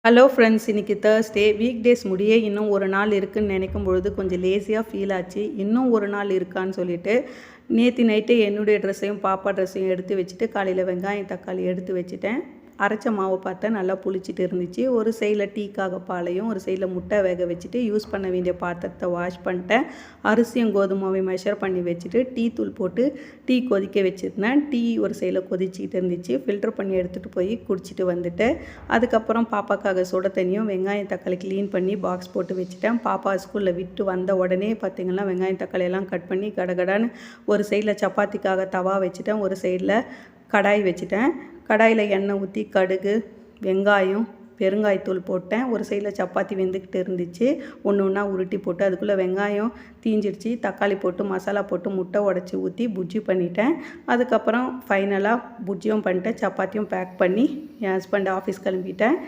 Hello friends, இன்றைக்கி Thursday. Week days முடிய இன்னும் ஒரு நாள் இருக்குதுன்னு நினைக்கும் பொழுது கொஞ்சம் லேசியாக ஃபீல் ஆச்சு. இன்னும் ஒரு நாள் இருக்கான்னு சொல்லிட்டு நேற்று நைட்டே என்னுடைய ட்ரெஸ்ஸையும் பாப்பா ட்ரெஸ்ஸையும் எடுத்து வச்சுட்டு காலையில் வெங்காயம் தக்காளி எடுத்து வச்சுட்டேன். அரைச்ச மாவை பார்த்தா நல்லா புளிச்சிட்டு இருந்துச்சு. ஒரு சைடில் டீக்காக பாலையும் ஒரு சைடில் முட்டை வேக வச்சுட்டு யூஸ் பண்ண வேண்டிய பாத்திரத்தை வாஷ் பண்ணிட்டேன். அரிசியும் கோதுமாவையும் மெஷர் பண்ணி வச்சுட்டு டீ தூள் போட்டு டீ கொதிக்க வச்சுருந்தேன். டீ ஒரு சைடில் கொதிச்சிக்கிட்டு இருந்துச்சு. ஃபில்டர் பண்ணி எடுத்துகிட்டு போய் குடிச்சிட்டு வந்துட்டு அதுக்கப்புறம் பாப்பாக்காக சுட தண்ணியும் வெங்காயம் தக்காளி க்ளீன் பண்ணி பாக்ஸ் போட்டு வச்சுட்டேன். பாப்பா ஸ்கூலில் விட்டு வந்த உடனே பார்த்திங்கன்னா வெங்காயம் தக்காளியெல்லாம் கட் பண்ணி கடகடான்னு ஒரு சைடில் சப்பாத்திக்காக தவா வச்சுட்டேன். ஒரு சைடில் கடாய் வச்சுட்டேன். கடாயில் எண்ணெய் ஊற்றி கடுகு வெங்காயம் பெருங்காயத்தூள் போட்டேன். ஒரு சைடில் சப்பாத்தி வெந்துக்கிட்டு இருந்துச்சு. ஒன்று ஒன்றா உருட்டி போட்டு அதுக்குள்ளே வெங்காயம் தீஞ்சிடுச்சு. தக்காளி போட்டு மசாலா போட்டு முட்டை உடச்சி ஊற்றி புஜ்ஜி பண்ணிட்டேன். அதுக்கப்புறம் ஃபைனலாக புஜ்ஜியும் பண்ணிட்டேன். சப்பாத்தியும் பேக் பண்ணி என் ஹஸ்பண்ட் ஆஃபீஸ் கிளம்பிட்டேன்.